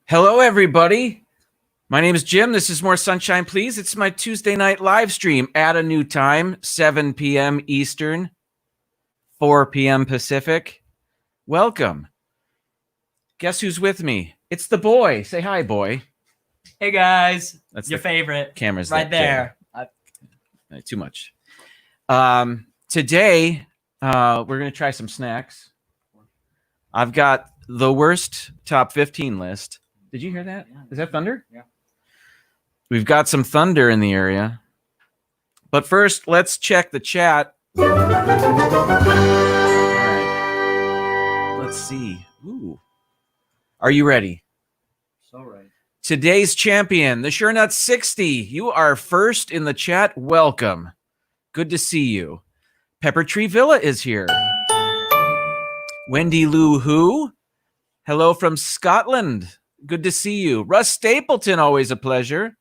Hello, everybody. My name is Jim. This is More Sunshine, Please. It's my Tuesday night live stream at a new time, 7 p.m. Eastern, 4 p.m. Pacific. Welcome. Guess who's with me? It's the boy. Say hi, boy. Hey, guys. That's your favorite. Camera's right there. Too much. Today, we're going to try some snacks. I've got the worst top 15 list. Did you hear that? Yeah. Is that thunder? Yeah. We've got some thunder in the area. But first, let's check the chat. All right. Let's see. Ooh. Are you ready? So right. Today's champion, the Sure Nut 60. You are first in the chat. Welcome. Good to see you. Pepper Tree Villa is here. Wendy Lou Who. Hello from Scotland. Good to see you. Russ Stapleton, always a pleasure.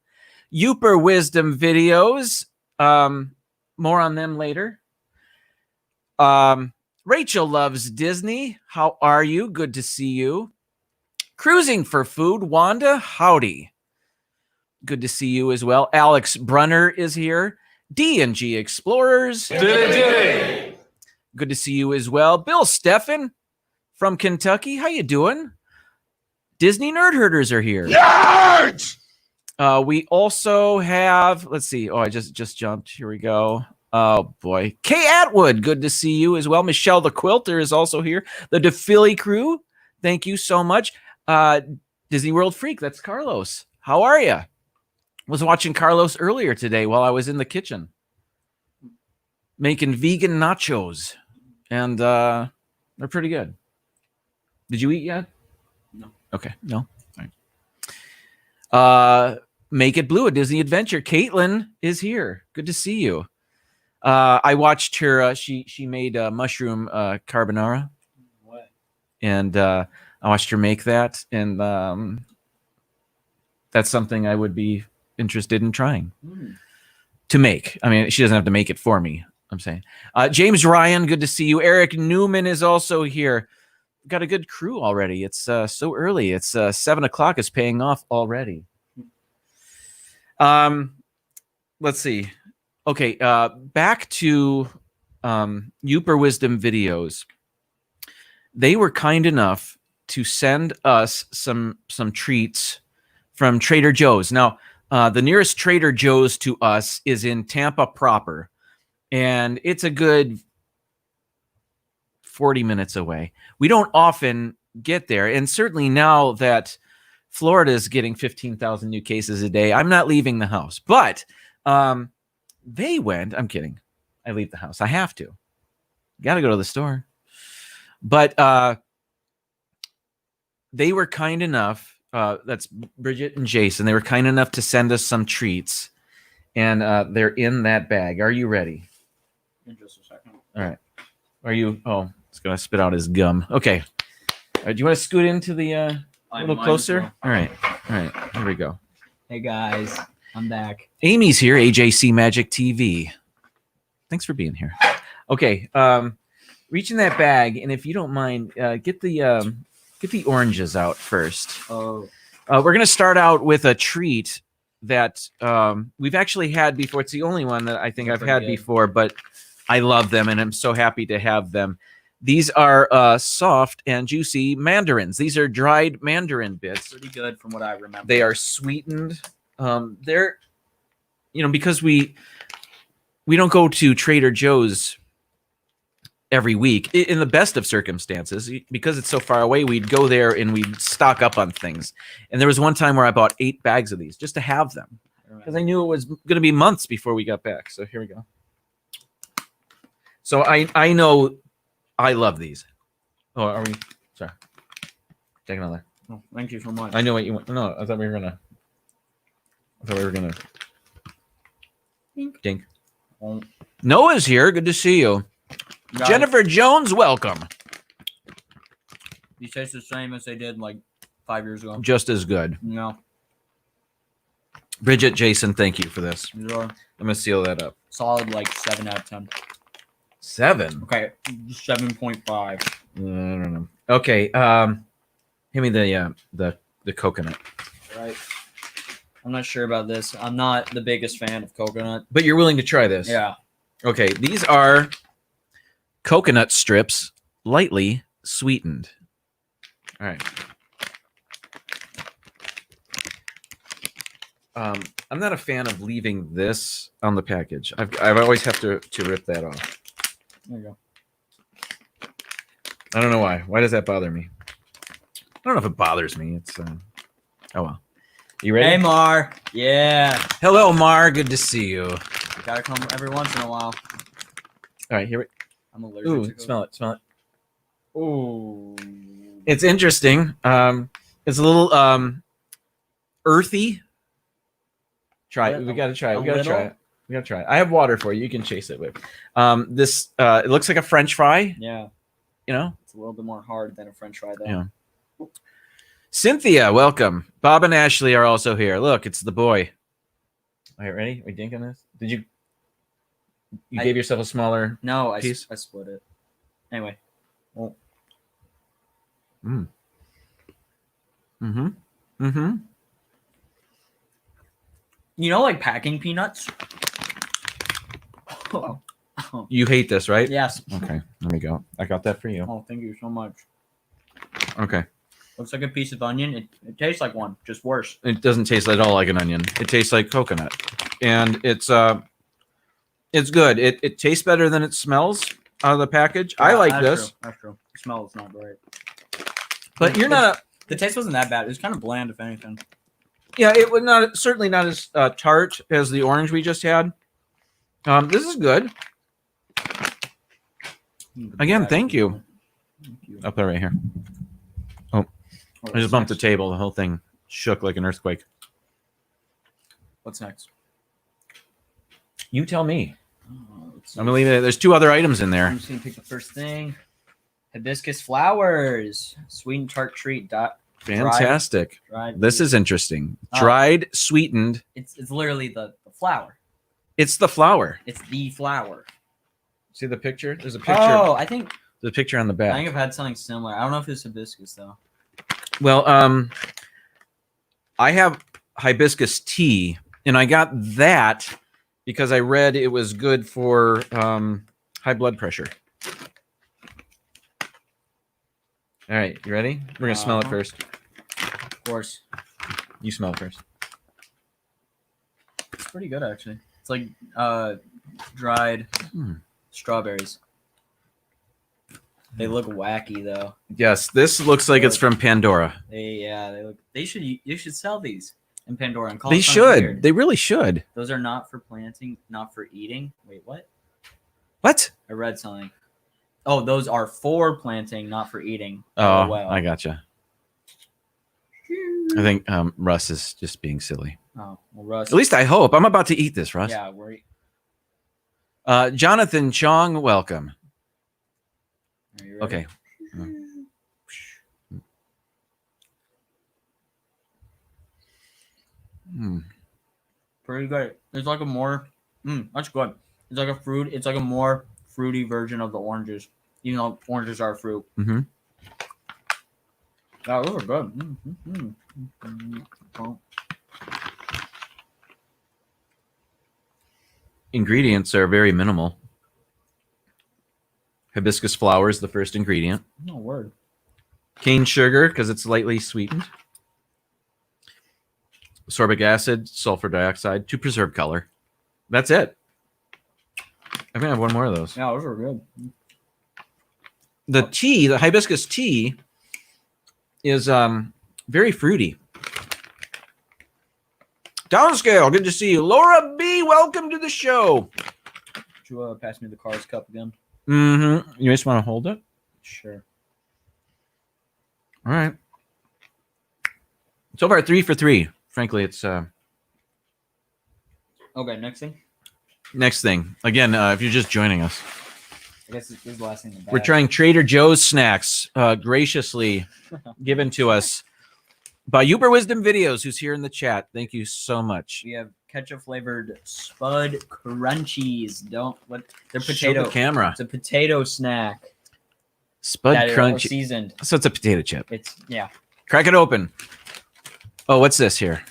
Youper Wisdom Videos. More on them later. Rachel Loves Disney. How are you? Good to see you. Cruising for Food. Wanda, howdy. Good to see you as well. Alex Brunner is here. D&G Explorers. Good to see you as well. Bill Steffen from Kentucky. How you doing? Disney Nerd Herders are here. Nerds! We also have, let's see. Oh, I just jumped. Here we go. Oh, boy. Kay Atwood, good to see you as well. Michelle the Quilter is also here. The DePhilly crew, thank you so much. Disney World Freak, that's Carlos. How are you? Was watching Carlos earlier today while I was in the kitchen making vegan nachos, and they're pretty good. Did you eat yet? No. Okay, no. All right. Make It Blue, a Disney Adventure. Caitlin is here. Good to see you. I watched her. She made mushroom carbonara. What? And I watched her make that, and that's something I would be interested in trying to make. I mean, she doesn't have to make it for me, I'm saying. James Ryan, good to see you. Eric Newman is also here. Got a good crew already. It's so early. It's 7 o'clock. It's paying off already. Let's see. Okay, back to Youper Wisdom Videos. They were kind enough to send us some treats from Trader Joe's. Now, the nearest Trader Joe's to us is in Tampa proper, and it's a good 40 minutes away. We don't often get there, and certainly now that Florida is getting 15,000 new cases a day, I'm not leaving the house. But they went. I'm kidding. I leave the house. I have to. Got to go to the store. But they were kind enough. That's Bridget and Jason. They were kind enough to send us some treats, and they're in that bag. Are you ready? In just a second. All right. Are you? Oh, it's gonna spit out his gum. Okay. Do you want to scoot into the a little closer? All right. All right. Here we go. Hey, guys. I'm back. Amy's here. AJC Magic TV. Thanks for being here. Okay. Reach in that bag, and if you don't mind, get the oranges out first. Oh. We're gonna start out with a treat that we've actually had before. It's the only one that I think I've had before, but I love them, and I'm so happy to have them. These are soft and juicy mandarins. These are dried mandarin bits. Pretty good from what I remember. They are sweetened. They're, because we don't go to Trader Joe's every week in the best of circumstances, because it's so far away. We'd go there and we'd stock up on things. And there was one time where I bought 8 bags of these just to have them, because I knew it was going to be months before we got back. So here we go. So I know I love these. Oh, are we? Sorry. Take another. Oh, thank you so much. I know what you want. No, I thought we were gonna. Dink. Oh. Noah's here. Good to see you. Guys, Jennifer Jones, welcome. these taste the same as they did like 5 years ago. Just as good. No. Bridget, Jason, thank you for this. These are I'm gonna seal that up. solid like 7 out of 10. 7. Okay, 7.5. I don't know. Okay. Give me the the coconut. Right. I'm not sure about this. I'm not the biggest fan of coconut. But you're willing to try this. Yeah. Okay, these are coconut strips, lightly sweetened. All right. I'm not a fan of leaving this on the package. I've always have to rip that off. There you go. I don't know why. Why does that bother me? I don't know if it bothers me. It's oh well. You ready? Hey, Mar. Yeah. Hello, Mar. Good to see you. You gotta come every once in a while. All right, here we. I'm allergic Ooh, to coconut. smell it. Smell it. Ooh. It's interesting. It's a little earthy. Try it. We got to try it. We got to try it. We got to try it. I have water for you. You can chase it with. This it looks like a French fry. Yeah. You know, It's a little bit more hard than a French fry, though. Yeah. Cynthia, welcome. Bob and Ashley are also here. Look, it's the boy. All right, ready? Are we dinking this? Did you? You gave yourself a smaller No, I piece? split it. Anyway. Well, Mm-hmm. Mm-hmm. you know, like packing peanuts? Oh. You hate this, right? Yes. Okay, there we go. I got that for you. Oh, thank you so much. Okay. Looks like a piece of onion. It tastes like one, just worse. It doesn't taste at all like an onion. It tastes like coconut, and it's good. It tastes better than it smells out of the package. I like that's this, True. That's true. The smell is not great. but you're not. The taste wasn't that bad. It was kind of bland, if anything. Yeah, it would not certainly not as tart as the orange we just had. This is good. Again, thank you. Thank you. I'll put it right here. Oh, I just bumped the table. The whole thing shook like an earthquake. What's next? You tell me. Let's see. I'm gonna leave it. There's two other items in there. I'm just gonna pick the first thing. Hibiscus flowers, sweet and tart treat. Fantastic. Dried. This is interesting. Oh. Dried, sweetened. It's literally the flower. It's the flower. It's the flower. See the picture? There's a picture. Oh, I think There's a picture on the I back. think I've had something similar. I don't know if it's hibiscus though. Well, I have hibiscus tea, and I got that because I read it was good for high blood pressure. All right, you ready? We're gonna smell it first. Of course, You smell it first. it's pretty good actually. It's like dried strawberries. They look wacky though. Yes, this looks like it's from Pandora. They should sell these in Pandora and call They it something should. weird. They really should. Those are not for planting, not for eating. Wait, what? What? I read something. Oh, those are for planting, not for eating. Oh, well. I gotcha. I think Russ is just being silly. Oh, well, Russ. At least I hope. I'm about to eat this, Russ. Yeah, we're. Jonathan Chong, welcome. Are you ready? Okay. Pretty good. It's like a more. That's good. It's like a fruit. It's like a more fruity version of the oranges. Even though oranges are fruit. Mm-hmm. Oh, those are good. Ingredients are very minimal. Hibiscus flower is the first ingredient. No word. Cane sugar, because it's lightly sweetened. Ascorbic acid, sulfur dioxide to preserve color. That's it. I'm gonna have one more of those. Yeah, those are good. The tea, the hibiscus tea, is very fruity. Downscale, good to see you. Laura B, welcome to the show. Could you pass me the Cars cup again? Mm-hmm. You just want to hold it? Sure. All right. So far, 3 for 3. Frankly, it's Okay, next thing. next thing. Again, if you're just joining us, I guess this is the last thing. In the we're bag. trying Trader Joe's snacks, graciously given to us by Uber Wisdom Videos, who's here in the chat. Thank you so much. We have ketchup flavored Spud Crunchies. They're Show potato. the camera. It's a potato snack. Spud that are Crunch. seasoned. So it's a potato chip. It's Crack it open. Oh, what's this here?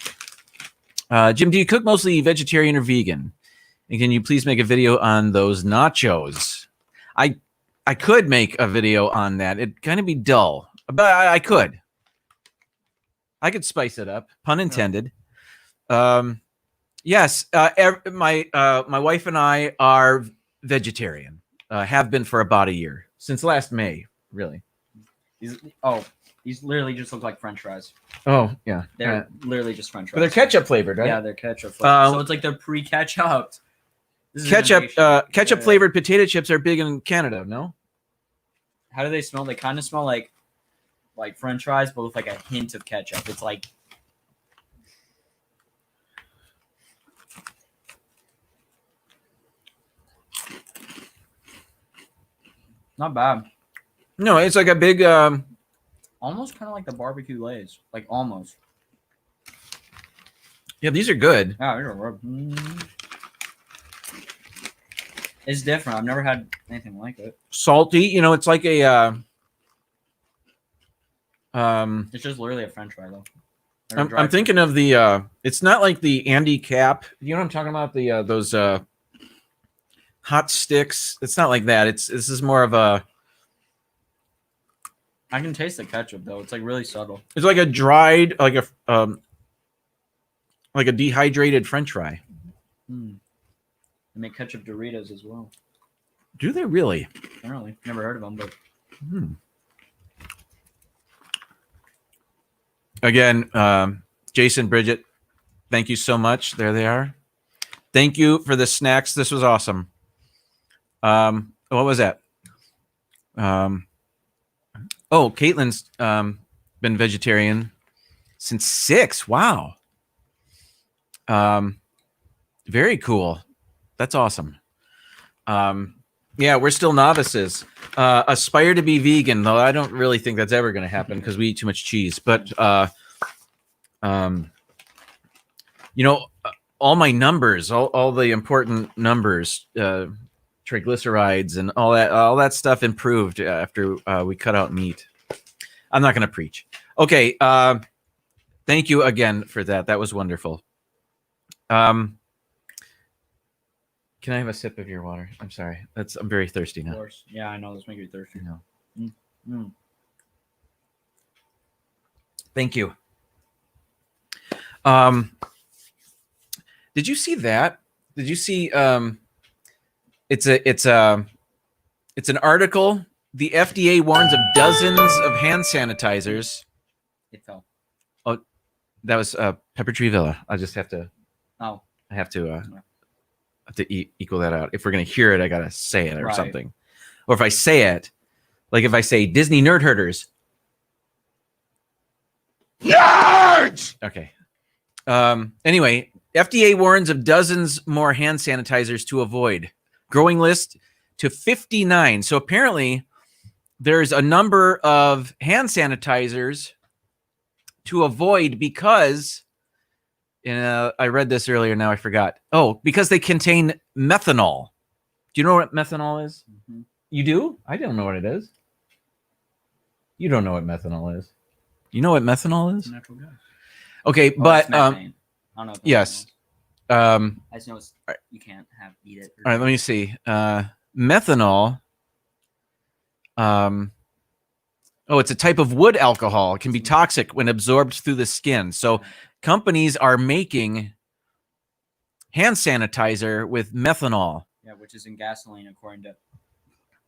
Jim, do you cook mostly vegetarian or vegan? And can you please make a video on those nachos? I could make a video on that. It'd kind of be dull, but I could. I could spice it up. Pun intended. Yes, my wife and I are vegetarian. Have been for about a year, since last May, really. These literally just look like French fries. Oh, yeah. They're literally just French fries. But they're ketchup flavored, right? Yeah, they're ketchup flavored. So it's like they're pre-ketchup. Ketchup flavored potato chips are big in Canada, no? How do they smell? They kind of smell like French fries, but with like a hint of ketchup. It's like not bad. No, it's like a big Almost kind of like the barbecue Lays. Like almost. Yeah, these are good. Yeah, it's different. I've never had anything like it. Salty, you know, it's like a It's just literally a French fry though. I'm thinking of the it's not like the Andy Cap. You know what I'm talking about? The those hot sticks. It's not like that. This is more of a I can taste the ketchup though. It's like really subtle. It's like a dried like a dehydrated French fry. They make ketchup Doritos as well. Do they really? Apparently. Never heard of them, but Again, Jason, Bridget, thank you so much. There they are. Thank you for the snacks. This was awesome. What was that? Oh, Caitlin's been vegetarian since 6. Wow. Very cool. That's awesome. Yeah, we're still novices. Aspire to be vegan, though I don't really think that's ever going to happen because we eat too much cheese. But you know, all my numbers, all the important numbers, triglycerides and all that stuff improved after we cut out meat. I'm not going to preach. Okay. Thank you again for that. That was wonderful. Can I have a sip of your water? I'm sorry. I'm very thirsty now. of course. Yeah, I know. This makes me thirsty. No. Thank you. Did you see that? Did you see it's an article. The FDA warns of dozens of hand sanitizers. It fell. Oh, that was Pepper Tree Villa. I just have to Oh. I have to equal that out. If we're gonna hear it, I gotta say it or Right. something. Or if I say it, like if I say Disney Nerd Herders. Nerds! Okay. Anyway, FDA warns of dozens more hand sanitizers to avoid. Growing list to 59. So apparently there's a number of hand sanitizers to avoid because I read this earlier. Now I forgot. Oh, because they contain methanol. Do you know what methanol is? Mm-hmm. You do? I don't know what it is. You don't know what methanol is. You know what methanol is? Natural gas. Okay, Or but it's methane. I don't know. yes. I just know you can't eat it. All right, let me see. Methanol. It's a type of wood alcohol. It can be toxic when absorbed through the skin. So companies are making hand sanitizer with methanol. Yeah, which is in gasoline, according to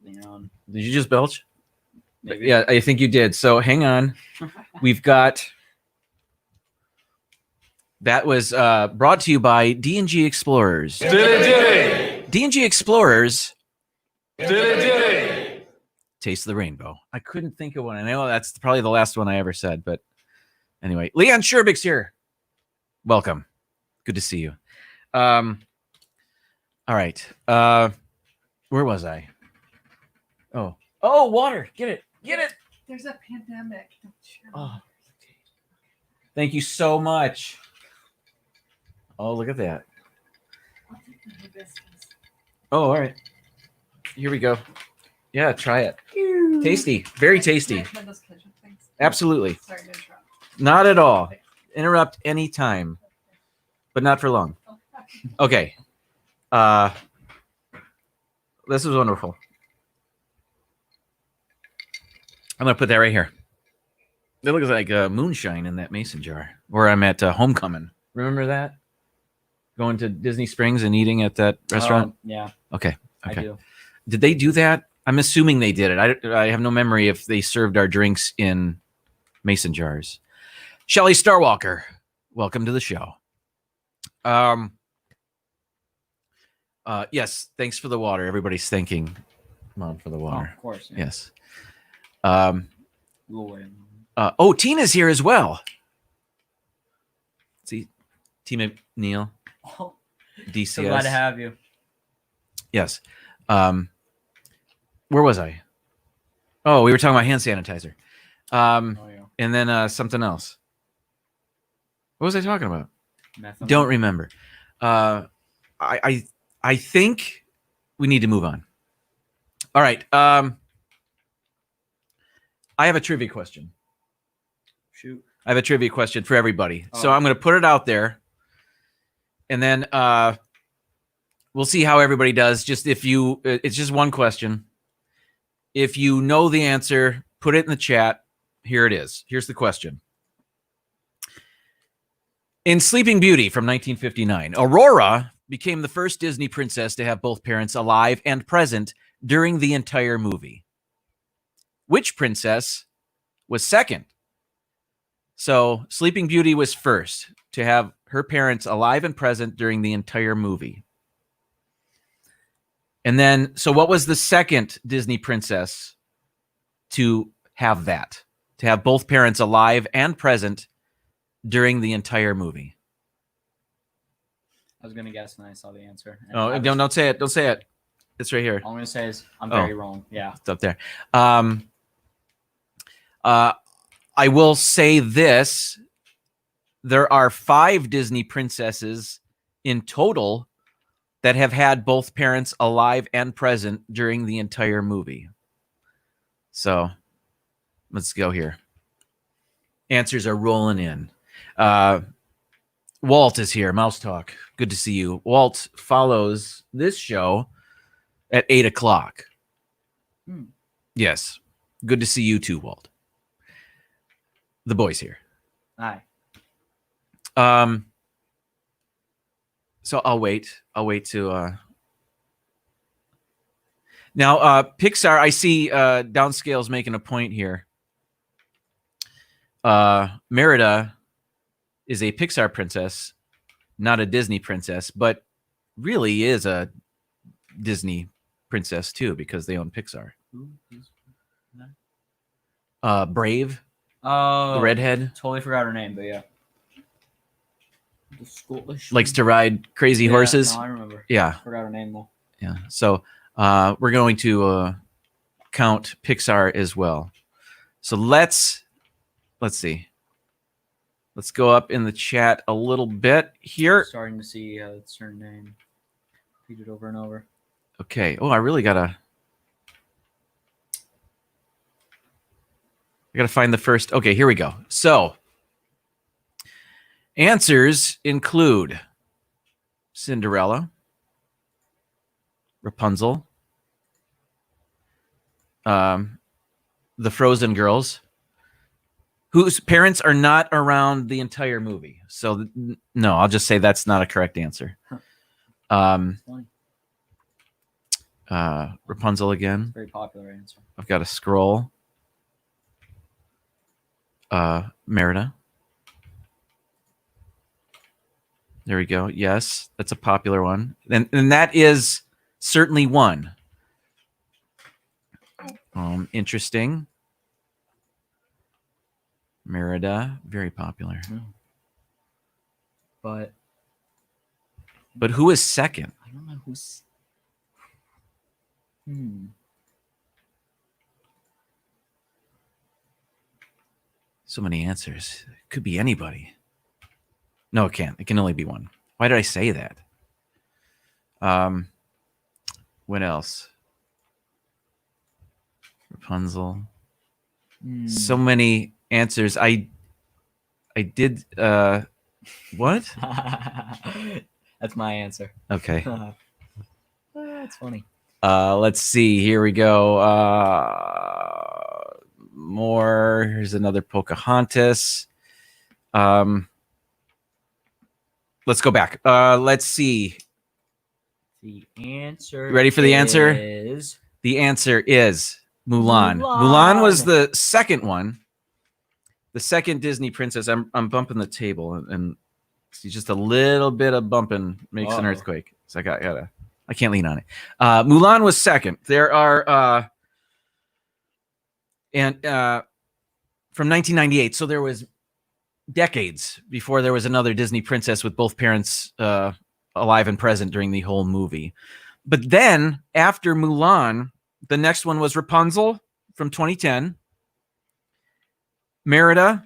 Leon. Did you just belch? Maybe. Yeah, I think you did. So hang on. We've got... That was brought to you by D&G Explorers. D&G Explorers. Taste the rainbow. I couldn't think of one. I know that's probably the last one I ever said, but anyway, Leon Sherbick's here. Welcome. Good to see you. All right. Where was I? Oh, water. Get it. There's a pandemic. Oh, thank you so much. Oh, look at that. I'll take the hibiscus. Oh, all right. Here we go. Yeah, try it. Tasty. Very tasty. Can I have those ketchup things? Absolutely. Sorry to interrupt. Not at all. Interrupt anytime, but not for long. Okay. This is wonderful. I'm going to put that right here. It looks like moonshine in that mason jar where I'm at Homecoming. Remember that? Going to Disney Springs and eating at that restaurant? Yeah, Okay. I do. Did they do that? I'm assuming they did it. I have no memory if they served our drinks in mason jars. Shelly Starwalker, welcome to the show. Yes, thanks for the water. Everybody's thanking Mom for the Oh, water. of course. Yeah. Yes. Tina's here as well. See, Tina Neal, Oh, DCS. so glad to have you. Yes. Where was I? Oh, we were talking about hand sanitizer. Oh, yeah. And then something else. What was I talking about? Methanol. Don't remember. I think we need to move on. All right. I have a trivia question. Shoot. I have a trivia question for everybody. So Oh. I'm going to put it out there, and then we'll see how everybody does. It's just one question. If you know the answer, put it in the chat. Here it is. Here's the question. In Sleeping Beauty from 1959, Aurora became the first Disney princess to have both parents alive and present during the entire movie. Which princess was second? So Sleeping Beauty was first to have her parents alive and present during the entire movie. And then, so what was the second Disney princess to have that? To have both parents alive and present during the entire movie? I was gonna guess, and I saw the answer. And Oh, don't say it. Don't say it. It's right here. All I'm gonna say is I'm very wrong. Yeah. It's up there. I will say this. There are 5 Disney princesses in total that have had both parents alive and present during the entire movie. So let's go here. Answers are rolling in. Walt is here. Mouse Talk. Good to see you. Walt follows this show at 8 o'clock. Yes. Good to see you too, Walt. The boys here. Hi. So I'll wait. I'll wait to now Pixar, I see Downscale's making a point here. Merida is a Pixar princess, not a Disney princess, but really is a Disney princess too because they own Pixar. Who is that? Brave, Oh, the redhead, Totally forgot her name, but yeah. The Scottish. likes to ride crazy Yeah, horses. No, I remember. Yeah. Forgot her name though. Yeah. So we're going to count Pixar as well. So let's see. Let's go up in the chat a little bit here. Starting to see it's her name. Repeat it over and over. Okay. Oh, I really gotta find the first. Okay, here we go. So answers include Cinderella, Rapunzel, the Frozen girls, whose parents are not around the entire movie. So no, I'll just say that's not a correct answer. Funny. Rapunzel again. Very popular answer. I've got a scroll. Merida. There we go. Yes, that's a popular one. And that is certainly one. Interesting. Merida, very popular. But But who is second? I don't know who's. So many answers. It could be anybody. No, it can't. It can only be one. Why did I say that? What else? Rapunzel. So many answers. I I did. What? That's my answer. Okay. That's funny. Let's see. Here we go. More. Here's another Pocahontas. Let's go back. Let's see. The answer. You ready for the answer? Is The answer is Mulan. Mulan was the second one. The second Disney princess. I'm bumping the table, and see, just a little bit of bumping makes an earthquake. So I can't lean on it. Mulan was second. There are from 1998. So there was decades before there was another Disney princess with both parents alive and present during the whole movie. But then after Mulan, the next one was Rapunzel from 2010, Merida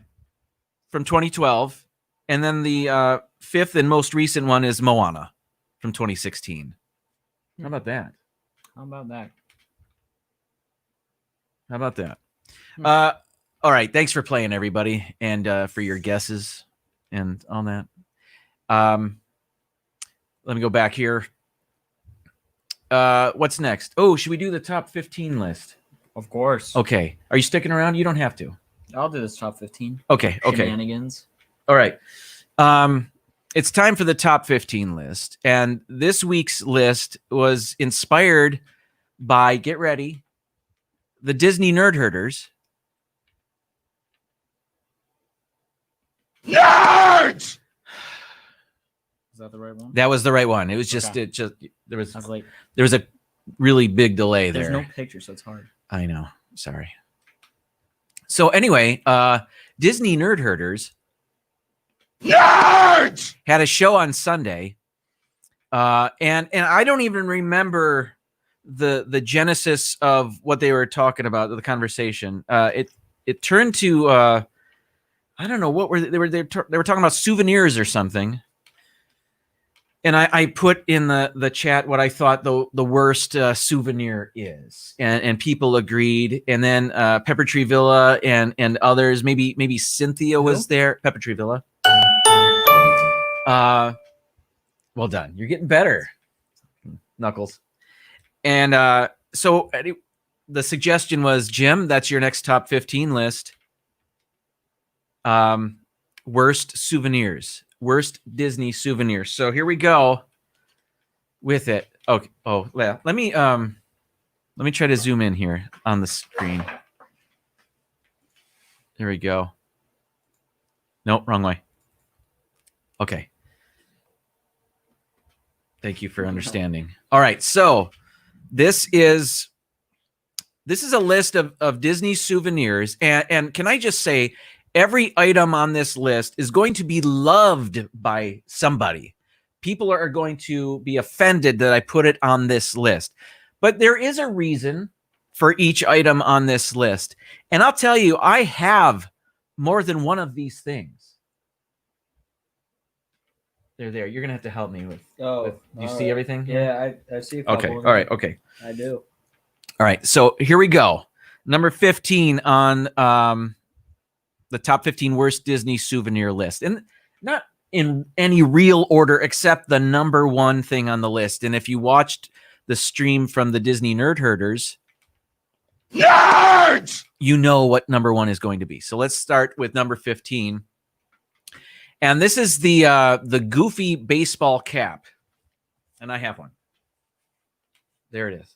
from 2012, and then the fifth and most recent one is Moana from 2016. How about that? How about that? How about that? All right. Thanks for playing, everybody, and for your guesses and all that. Let me go back here. What's next? Oh, should we do the top 15 list? Of course. Okay. Are you sticking around? You don't have to. I'll do this top 15. Okay. Shenanigans. All right. It's time for the top 15 list. And this week's list was inspired by, get ready, the Disney Nerd Herders. Nerds! Is that the right one? That was the right one. It was just, Okay. there was I was like, there was a really big delay there's there. no picture, so it's hard. I know. Sorry. So anyway, Disney Nerd Herders Nerds! had a show on Sunday, and I don't even remember the genesis of what they were talking about, the conversation. It turned to I don't know what they were talking about souvenirs or something. And I put in the chat what I thought the worst souvenir is, and people agreed. And then Pepper Tree Villa and others, maybe Cynthia was there. Pepper Tree Villa. Well done. You're getting better, Knuckles. And so the suggestion was, Jim, that's your next top 15 list. Worst souvenirs. Worst Disney souvenirs. So here we go with it. Okay. Oh, let me try to zoom in here on the screen. There we go. Nope, wrong way. Okay. Thank you for understanding. All right, so this is a list of Disney souvenirs, and can I just say, every item on this list is going to be loved by somebody. People are going to be offended that I put it on this list. But there is a reason for each item on this list. And I'll tell you, I have more than one of these things. They're there. You're going to have to help me with. Do you see everything? Yeah, I see a couple. Okay. of All right. them. Okay. I do. All right. So here we go. Number 15 on the top 15 worst Disney souvenir list. And not in any real order except the number one thing on the list. And if you watched the stream from the Disney Nerd Herders, Nerds! you know what number one is going to be. So let's start with number 15. And this is the goofy baseball cap. And I have one. There it is.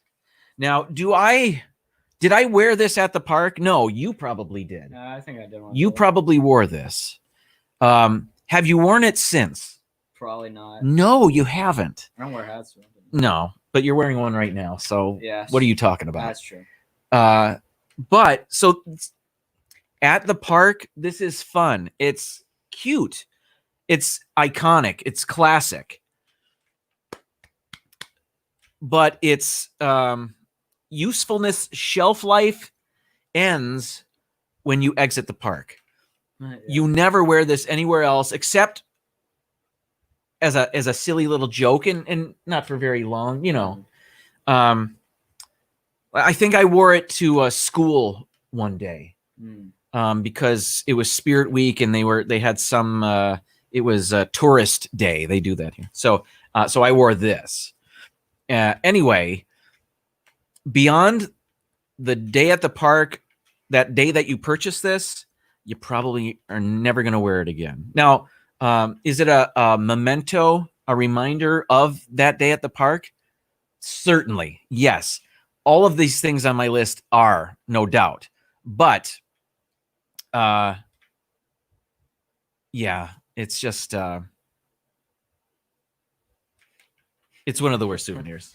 Now, did I wear this at the park? No, you probably did. I think I did one. You probably wore this. Have you worn it since? Probably not. No, you haven't. I don't wear hats. So No, but you're wearing one right now. So yes. What are you talking about? That's true. But so at the park, this is fun. It's cute. It's iconic. It's classic. But it's usefulness, shelf life ends when you exit the park. Yeah. You never wear this anywhere else except as a silly little joke and not for very long, you know. I think I wore it to a school one day. because it was Spirit Week and they had some. It was a tourist day. They do that here. So I wore this. Anyway, beyond the day at the park, that day that you purchase this, you probably are never going to wear it again. Now, is it a memento, a reminder of that day at the park? Certainly, yes. All of these things on my list are, no doubt. But, yeah, it's just, it's one of the worst souvenirs.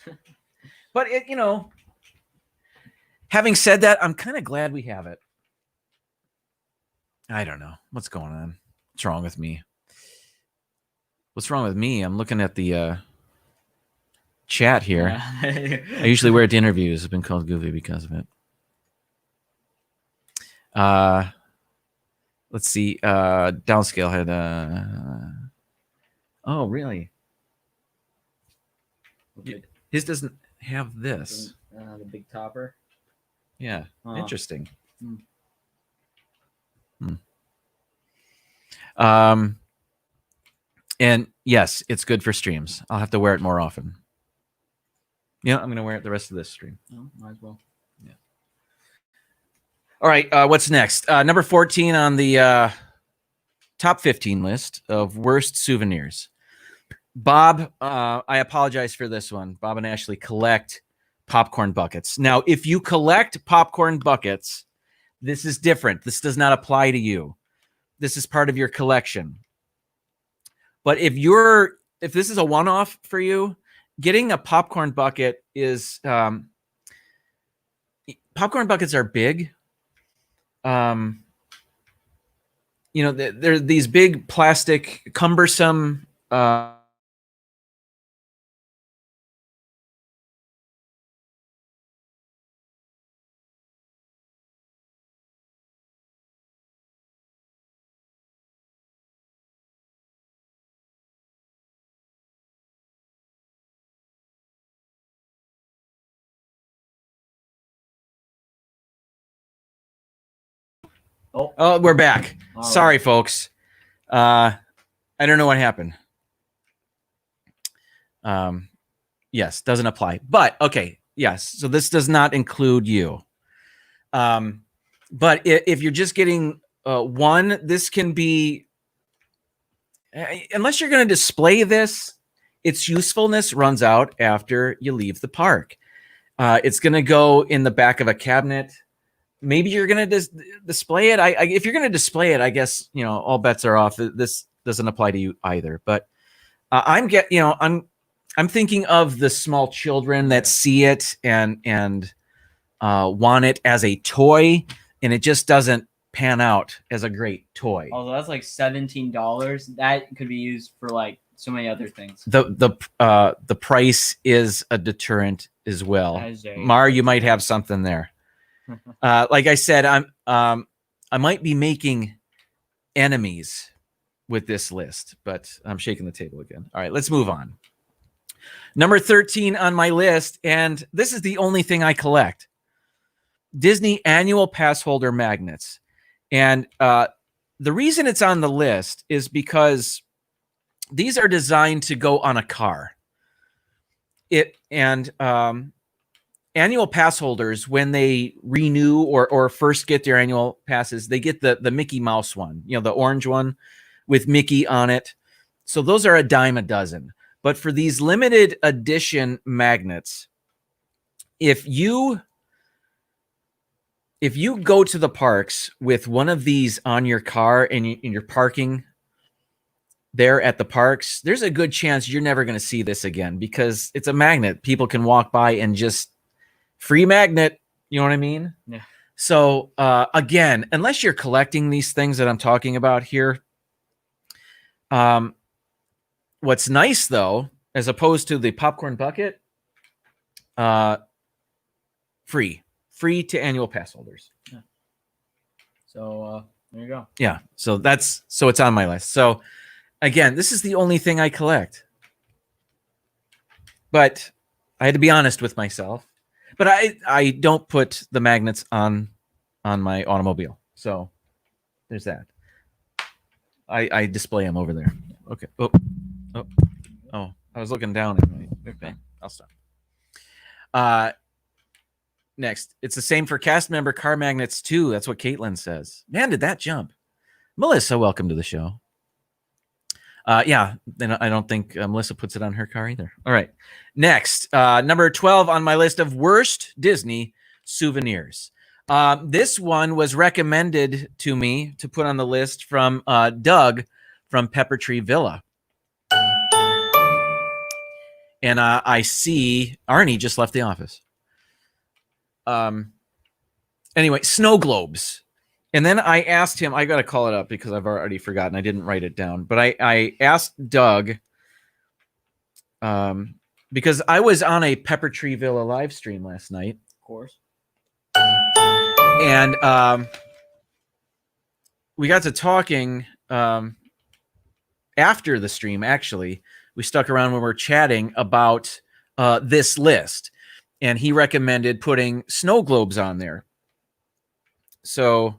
But, having said that, I'm kind of glad we have it. I don't know. What's going on? What's wrong with me? What's wrong with me? I'm looking at the chat here. Yeah. I usually wear it to interviews. I've been called goofy because of it. Let's see. Downscale had oh, really? His doesn't have this. The big topper. Yeah. Interesting. And yes, it's good for streams. I'll have to wear it more often. Yeah, I'm gonna wear it the rest of this stream. Oh, might as well. Yeah. All right. What's next? Number 14 on the top 15 list of worst souvenirs. Bob, I apologize for this one. Bob and Ashley collect popcorn buckets. Now, if you collect popcorn buckets, this is different. This does not apply to you. This is part of your collection. But if this is a one-off for you, getting a popcorn bucket is popcorn buckets are big. They're these big plastic, cumbersome. Oh, we're back. All Sorry, right. folks. I don't know what happened. Yes, doesn't apply. But okay, yes. So this does not include you. But if you're just getting one, this can be, unless you're going to display this, its usefulness runs out after you leave the park. It's going to go in the back of a cabinet. Maybe you're going to display it. If you're going to display it, I guess, all bets are off. This doesn't apply to you either. But I'm thinking of the small children that see it and want it as a toy, and it just doesn't pan out as a great toy. Although that's like $17. That could be used for like so many other things. The price is a deterrent as well. Mar, you might have something there. Like I said, I might be making enemies with this list, but I'm shaking the table again. All right, let's move on. Number 13 on my list, and this is the only thing I collect: Disney annual pass holder magnets. And the reason it's on the list is because these are designed to go on a car. Annual pass holders, when they renew or first get their annual passes, they get the Mickey Mouse one, the orange one with Mickey on it. So those are a dime a dozen. But for these limited edition magnets, if you go to the parks with one of these on your car and you're parking there at the parks, there's a good chance you're never going to see this again, because it's a magnet. People can walk by and just free magnet. You know what I mean? Yeah. So again, unless you're collecting these things that I'm talking about here, what's nice though, as opposed to the popcorn bucket, free to annual pass holders. Yeah. So there you go. Yeah. So it's on my list. So again, this is the only thing I collect. But I had to be honest with myself. But I don't put the magnets on my automobile. So there's that. I display them over there. Okay. Oh. I was looking down. Okay, I'll stop. Next, it's the same for cast member car magnets too. That's what Caitlin says. Man, did that jump? Melissa, welcome to the show. Yeah, then I don't think Melissa puts it on her car either. All right. Next, number 12 on my list of worst Disney souvenirs. This one was recommended to me to put on the list from Doug from Pepper Tree Villa. And I see Arnie just left the office. Anyway, snow globes. And then I asked him, I got to call it up because I've already forgotten. I didn't write it down. But I asked Doug, because I was on a Pepper Tree Villa live stream last night. Of course. And we got to talking after the stream, actually. We stuck around when we were chatting about this list. And he recommended putting snow globes on there. So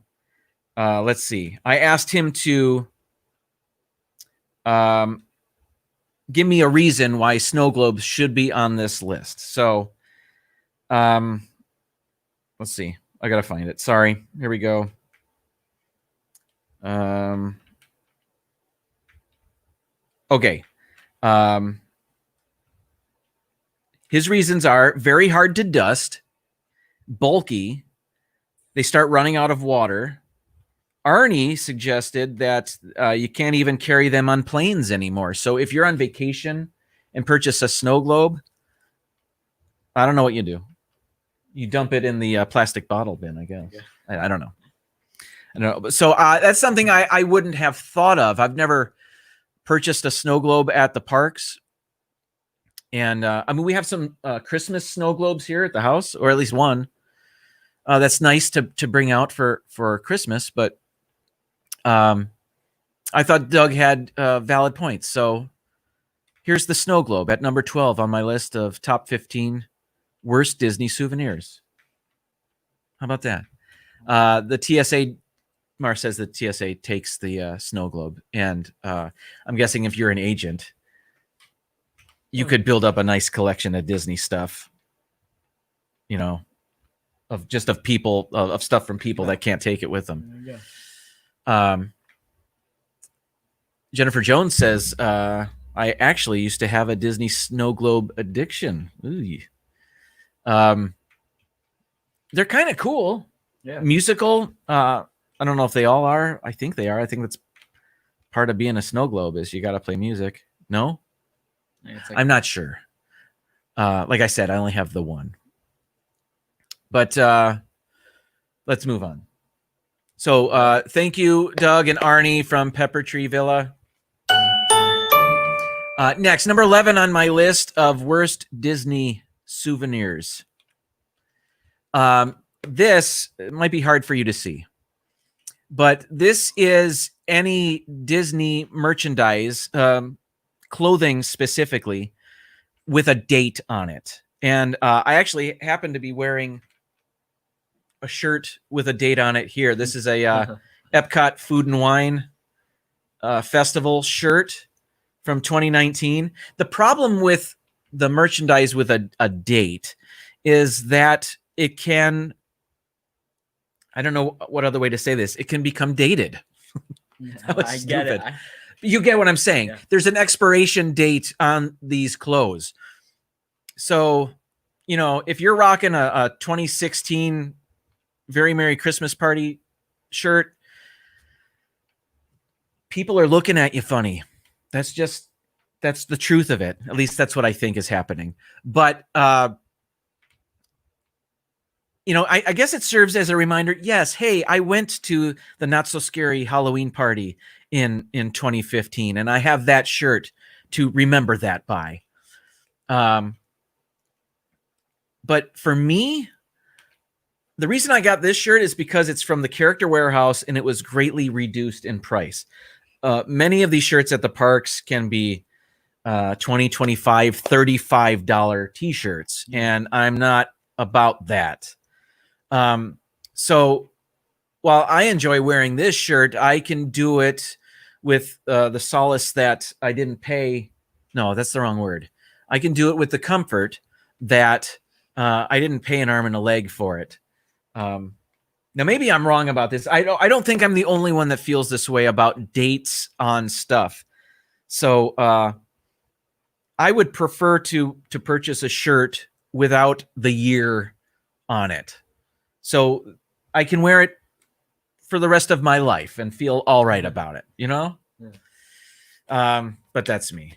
let's see. I asked him to give me a reason why snow globes should be on this list. So let's see. I got to find it. Sorry. Here we go. Okay. His reasons are very hard to dust, bulky, they start running out of water. Arnie suggested that you can't even carry them on planes anymore. So if you're on vacation and purchase a snow globe, I don't know what you do. You dump it in the plastic bottle bin, I guess. Yeah. I don't know. I don't know. So that's something I wouldn't have thought of. I've never purchased a snow globe at the parks. And I mean, we have some Christmas snow globes here at the house, or at least one. That's nice to bring out for Christmas. But I thought Doug had valid points. So here's the snow globe at number 12 on my list of top 15 worst Disney souvenirs. How about that? The TSA, Mar says the TSA takes the snow globe. And I'm guessing if you're an agent, you could build up a nice collection of Disney stuff, you know, of people, of stuff from people that can't take it with them. Jennifer Jones says, I actually used to have a Disney snow globe addiction. They're kind of cool. Yeah. Musical. I don't know if they all are. I think they are. I think that's part of being a snow globe is you got to play music. No? I'm not sure. Like I said, I only have the one. But let's move on. So thank you, Doug and Arnie from Pepper Tree Villa. Next, number 11 on my list of worst Disney souvenirs. This might be hard for you to see, but this is any Disney merchandise, clothing specifically, with a date on it. And I actually happen to be wearing a shirt with a date on it here. This is a Epcot Food and Wine Festival shirt from 2019. The problem with the merchandise with a date is that it can, I don't know what other way to say this, it can become dated. I get it. You get what I'm saying. Yeah. There's an expiration date on these clothes. So, you know, if you're rocking a 2016 Very Merry Christmas Party shirt, people are looking at you funny. That's the truth of it. At least that's what I think is happening. But, you know, I guess it serves as a reminder. Yes. Hey, I went to the Not So Scary Halloween party in 2015, and I have that shirt to remember that by. But for me, the reason I got this shirt is because it's from the Character Warehouse and it was greatly reduced in price. Many of these shirts at the parks can be $20, $25, $35 t-shirts, and I'm not about that. So while I enjoy wearing this shirt, I can do it with the solace that I didn't pay. No, that's the wrong word. I can do it with the comfort that I didn't pay an arm and a leg for it. Now, maybe I'm wrong about this. I don't think I'm the only one that feels this way about dates on stuff. So I would prefer to purchase a shirt without the year on it, so I can wear it for the rest of my life and feel all right about it, you know? Yeah. But that's me.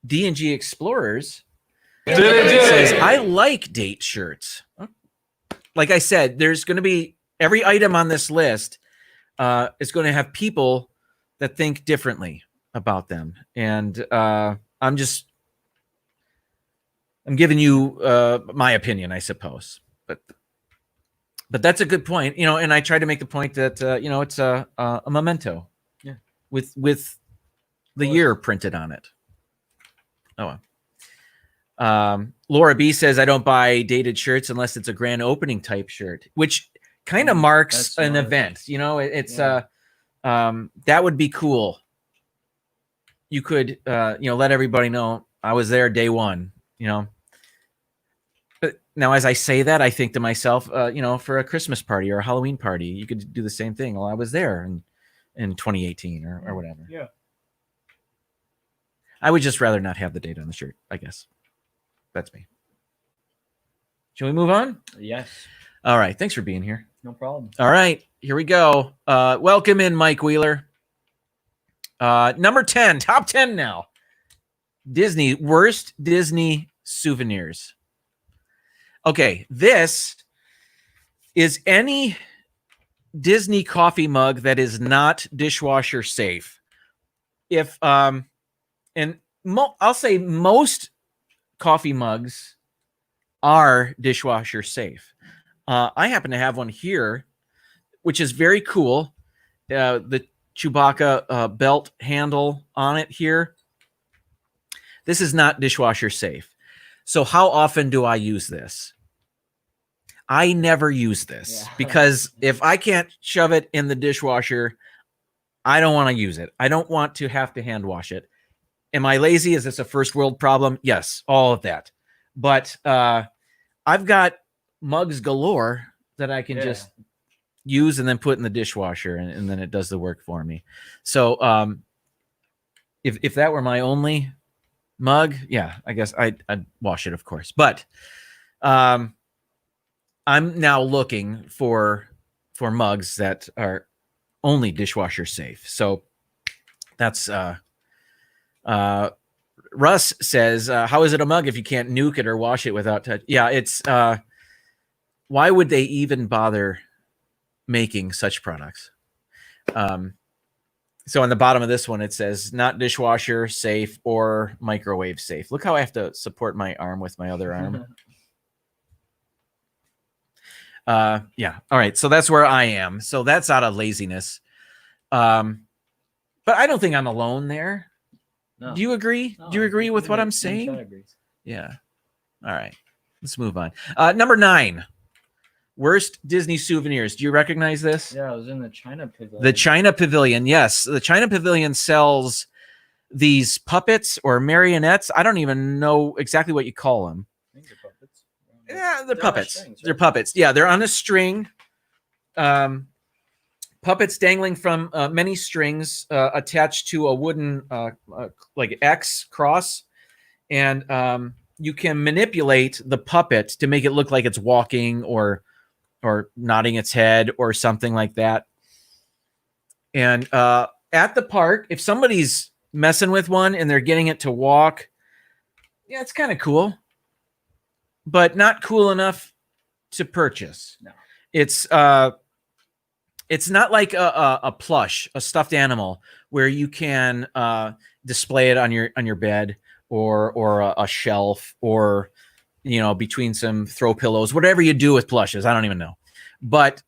D&G Explorers says, I like date shirts. Like I said, there's going to be every item on this list is going to have people that think differently about them. And I'm giving you my opinion, I suppose. But that's a good point, you know. And I try to make the point that it's a memento, yeah, with the year printed on it. Oh, Laura B says, I don't buy dated shirts unless it's a grand opening type shirt, which kind of marks an event. You know, it's that would be cool. You could let everybody know I was there day one. You know. But now, as I say that, I think to myself, for a Christmas party or a Halloween party, you could do the same thing. Well, I was there in 2018 or whatever. Yeah. I would just rather not have the date on the shirt, I guess. That's me. Shall we move on? Yes. All right. Thanks for being here. No problem. All right. Here we go. Welcome in, Mike Wheeler. Number 10, top 10 now. Worst Disney souvenirs. Okay, this is any Disney coffee mug that is not dishwasher safe. If I'll say most coffee mugs are dishwasher safe. I happen to have one here, which is very cool. The Chewbacca belt handle on it here. This is not dishwasher safe. So how often do I use this? I never use this because if I can't shove it in the dishwasher, I don't want to use it. I don't want to have to hand wash it. Am I lazy? Is this a first world problem? Yes, all of that. But I've got mugs galore that I can just use and then put in the dishwasher, and then it does the work for me. So if that were my only mug, yeah, I guess I'd wash it, of course. But I'm now looking for mugs that are only dishwasher safe. So that's Russ says, how is it a mug if you can't nuke it or wash it without touch? Yeah, it's why would they even bother making such products? So on the bottom of this one, it says not dishwasher safe or microwave safe. Look how I have to support my arm with my other arm. Yeah. All right. So that's where I am. So that's out of laziness. But I don't think I'm alone there. No. Do you agree? No, do you agree with what I'm saying? Yeah. All right. Let's move on. Number 9. Worst Disney souvenirs. Do you recognize this? Yeah, it was in the China Pavilion. The China Pavilion, yes. The China Pavilion sells these puppets or marionettes. I don't even know exactly what you call them. I think they're puppets. Yeah, they're puppets. Strings, right? They're puppets. Yeah, they're on a string. Puppets dangling from many strings attached to a wooden like X cross. And you can manipulate the puppet to make it look like it's walking or nodding its head or something like that. And at the park, if somebody's messing with one and they're getting it to walk, yeah, it's kind of cool, but not cool enough to purchase. No. It's not like a plush, a stuffed animal where you can display it on your bed or a shelf or between some throw pillows, whatever you do with plushes. I don't even know. But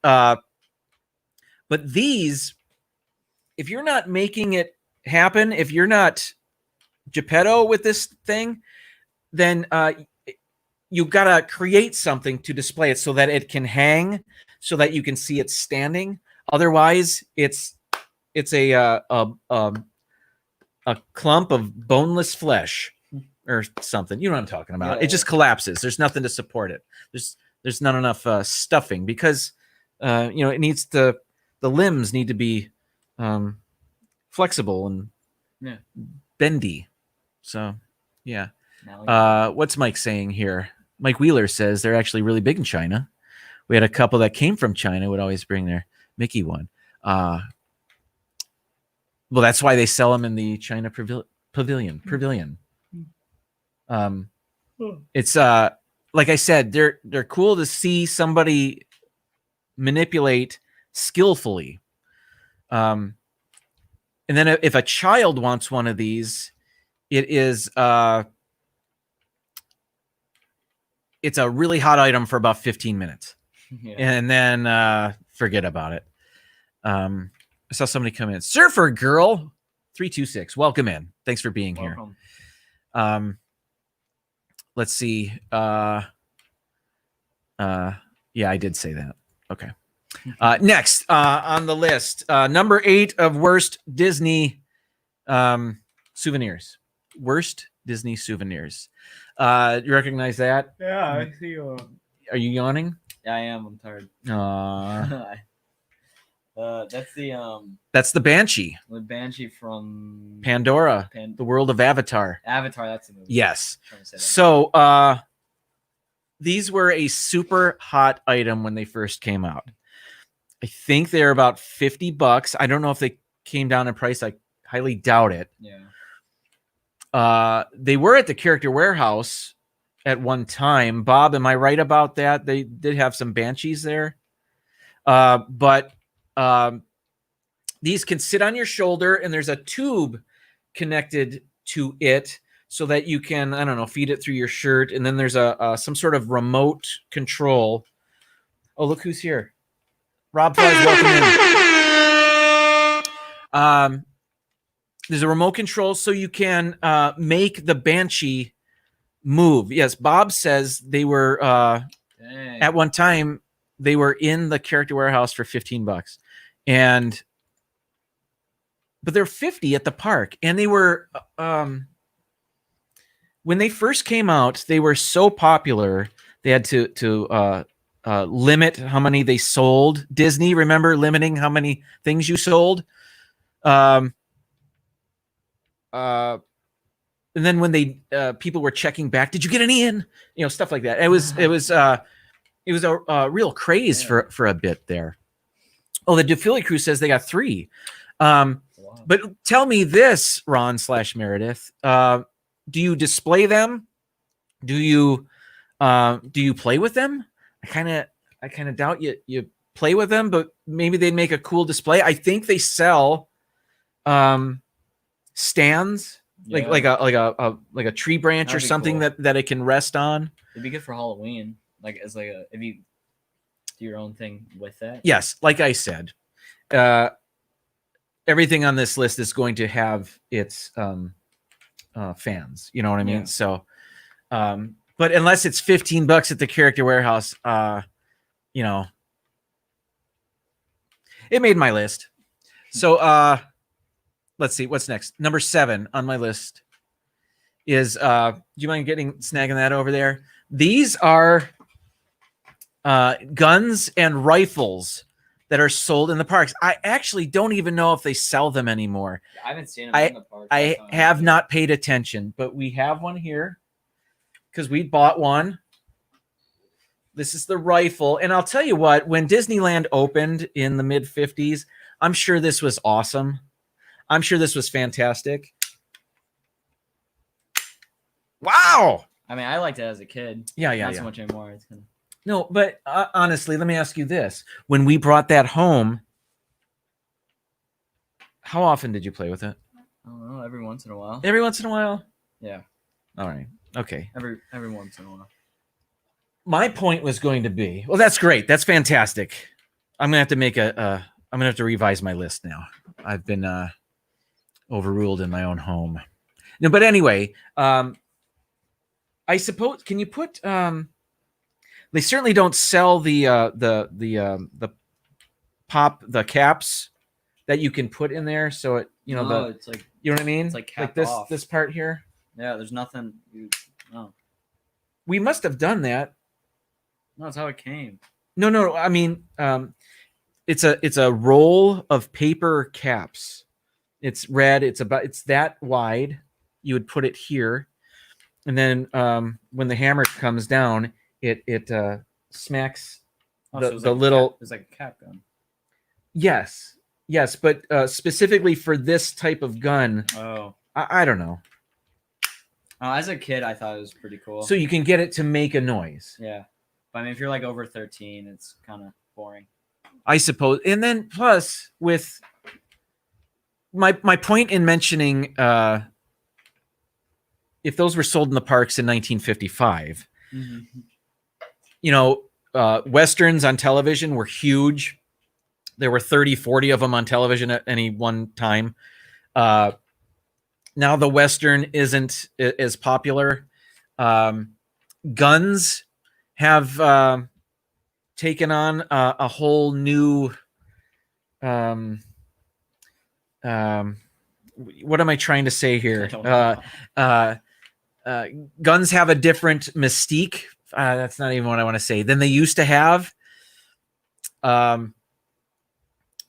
these, if you're not making it happen, if you're not Geppetto with this thing, then you gotta create something to display it so that it can hang, so that you can see it standing. Otherwise, it's a clump of boneless flesh or something. You know what I'm talking about. Yeah. It just collapses. There's nothing to support it. There's not enough stuffing because it needs the limbs need to be flexible and bendy. So yeah. What's Mike saying here? Mike Wheeler says they're actually really big in China. We had a couple that came from China would always bring their Mickey one. Well, that's why they sell them in the China pavilion. It's like I said, they're cool to see somebody manipulate skillfully. And then if a child wants one of these, it is it's a really hot item for about 15 minutes. Yeah. And then forget about it. I saw somebody come in. Surfer Girl 326. Welcome in. Thanks for being here. Let's see. Yeah, I did say that. Okay. Next on the list, number 8 of worst Disney souvenirs. Worst Disney souvenirs. You recognize that? Yeah, I see you. Are you yawning? Yeah, I am. I'm tired. That's the Banshee. The Banshee from Pandora, the world of Avatar. Avatar, that's the movie. Yes. So these were a super hot item when they first came out. I think they're about $50. I don't know if they came down in price. I highly doubt it. Yeah. They were at the Character Warehouse at one time. Bob, am I right about that? They did have some Banshees there. But these can sit on your shoulder, and there's a tube connected to it so that you can, I don't know, feed it through your shirt. And then there's some sort of remote control. Oh, look who's here. Rob Fuzz, welcome in. There's a remote control so you can make the Banshee move. Yes, Bob says they were at one time they were in the Character Warehouse for $15, but they're $50 at the park, and they were when they first came out, they were so popular they had to limit how many they sold. Disney, remember limiting how many things you sold. And then when they people were checking back, did you get any in? Stuff like that. It was a real craze for a bit there. Oh, the DePhilly crew says they got 3. But tell me this, Ron / Meredith. Do you display them? Do you play with them? I kind of doubt you play with them, but maybe they'd make a cool display. I think they sell stands, like a tree branch or something cool. that it can rest on. It'd be good for Halloween, if you do your own thing with that. Yes, like I said, everything on this list is going to have its fans. You know what I mean? Yeah. So, but unless it's $15 at the Character Warehouse, it made my list. So, let's see what's next. Number 7 on my list is do you mind snagging that over there? These are guns and rifles that are sold in the parks. I actually don't even know if they sell them anymore. I haven't seen them in the park. I have not paid attention, but we have one here because we bought one. This is the rifle. And I'll tell you what, when Disneyland opened in the mid 50s, I'm sure this was awesome. I'm sure this was fantastic. Wow. I mean, I liked it as a kid. Yeah. Not so much anymore. It's kind of... No, but honestly, let me ask you this. When we brought that home, how often did you play with it? I don't know. Every once in a while. Every once in a while? Yeah. All right. Okay. Every once in a while. My point was going to be, well, that's great. That's fantastic. I'm going to have to revise my list now. I've been overruled in my own home. No, but anyway, I suppose, can you put they certainly don't sell the caps that you can put in there, so it, you know, No, it's like, you know what I mean? it's like capped this off. this part here. Yeah, there's nothing. No, We must have done that. no, that's how it came. No, I mean, it's a roll of paper caps. It's red. It's that wide. You would put it here, and then when the hammer comes down, it smacks Oh, the so it's like little. it's like a cap gun. Yes, but specifically for this type of gun, Oh, I don't know. as a kid, I thought it was pretty cool. So you can get it to make a noise, yeah, but I mean, if you're like over 13, it's kind of boring. I suppose. And then plus with my point in mentioning if those were sold in the parks in 1955, you know, Westerns on television were huge. There were 30, 40 of them on television at any one time. Now the Western isn't as popular. Guns have taken on a whole new what am I trying to say here? Guns have a different mystique. That's not even what I want to say than they used to have.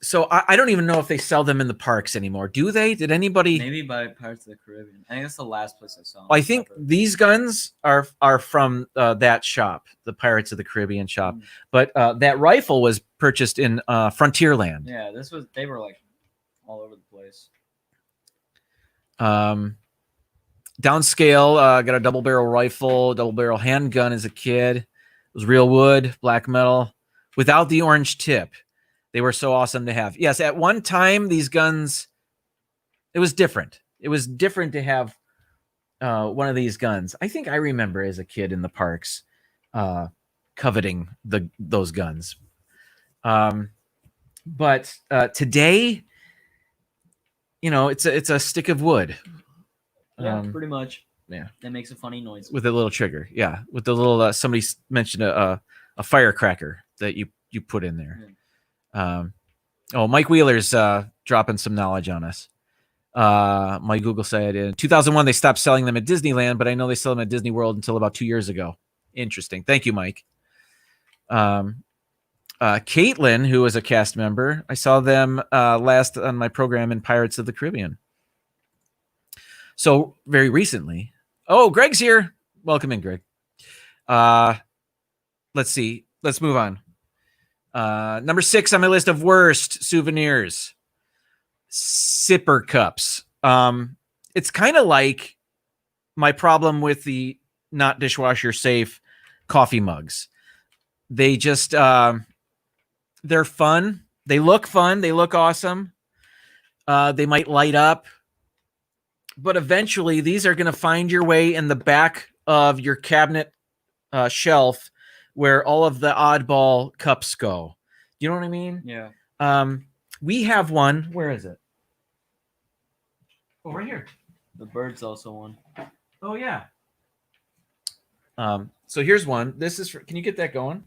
So I don't even know if they sell them in the parks anymore. Do they? Did anybody? Maybe by Pirates of the Caribbean. I think that's the last place I saw them. I think these guns are from that shop, the Pirates of the Caribbean shop. But that rifle was purchased in Frontierland. Yeah, they were like all over the place. Downscale, got a double barrel rifle, double barrel handgun as a kid. It was real wood, black metal, without the orange tip. They were so awesome to have. Yes, at one time, these guns, it was different. It was different to have one of these guns. I think I remember as a kid in the parks coveting those guns. But today, you know, it's a stick of wood. Yeah, pretty much. Yeah. That makes a funny noise. With a little trigger. Yeah. With the little, somebody mentioned a firecracker that you put in there. Yeah. Mike Wheeler's dropping some knowledge on us. My Google said in 2001 they stopped selling them at Disneyland, but I know they sell them at Disney World until about 2 years ago. Interesting. Thank you, Mike. Caitlin, who was a cast member, I saw them last on my program in Pirates of the Caribbean. So very recently. Oh, Greg's here. Welcome in, Greg. Let's see. Let's move on. Number 6 on my list of worst souvenirs. Sipper cups. It's kind of like my problem with the not dishwasher safe coffee mugs. They just they're fun. They look fun. They look awesome. They might light up. But eventually these are going to find your way in the back of your cabinet shelf where all of the oddball cups go. You know what I mean? Yeah. We have one. Where is it? Oh, right here. The bird's also one. Oh, yeah. So here's one. This is can you get that going?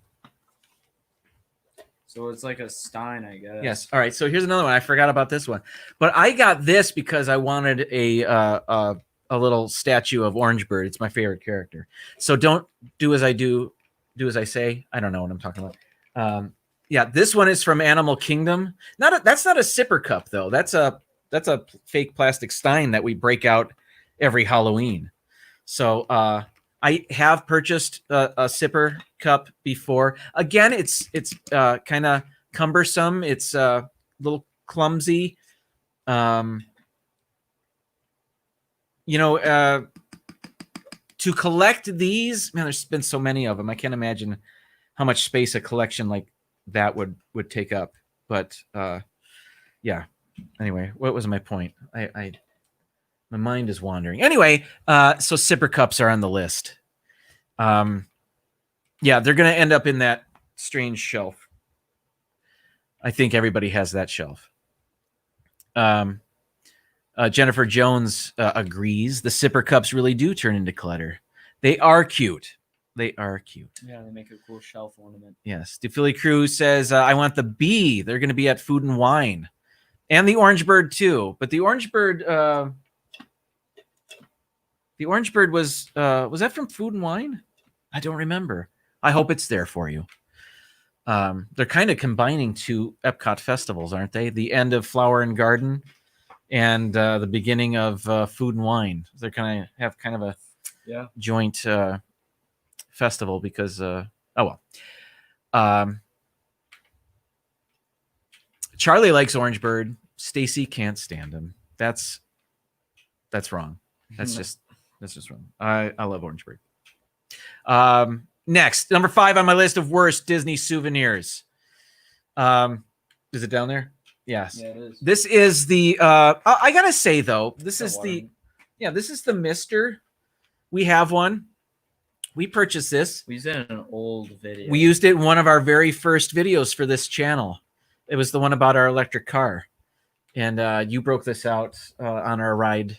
So it's like a stein, I guess. Yes. All right. So here's another one. I forgot about this one, but I got this because I wanted a little statue of Orange Bird. It's my favorite character. So don't do as I do as I say. I don't know what I'm talking about. Yeah, this one is from Animal Kingdom. That's not a sipper cup though. That's a fake plastic stein that we break out every Halloween. So I have purchased a sipper cup before. Again, it's kind of cumbersome. It's a little clumsy. To collect these, man, there's been so many of them. I can't imagine how much space a collection like that would take up. But yeah. Anyway, what was my point? My mind is wandering. Anyway, so sipper cups are on the list. Yeah, they're going to end up in that strange shelf. I think everybody has that shelf. Jennifer Jones agrees. The sipper cups really do turn into clutter. They are cute. They are cute. Yeah, they make a cool shelf ornament. Yes. DePhilly Cruz says, I want the bee. They're going to be at Food and Wine. And the orange bird, too. But the orange bird... the orange bird was that from Food and Wine? I don't remember. I hope it's there for you. They're kind of combining two Epcot festivals, aren't they? The end of Flower and Garden and the beginning of Food and Wine. They're kind of a joint festival because Charlie likes Orange Bird. Stacy can't stand him. That's wrong. That's just wrong. I love Orange Bird. Next, number 5 on my list of worst Disney souvenirs. Is it down there? Yes. Yeah, it is. This is the I gotta say though, this is the Mister. We have one. We purchased this. We used it in an old video. We used it in one of our very first videos for this channel. It was the one about our electric car. And you broke this out on our ride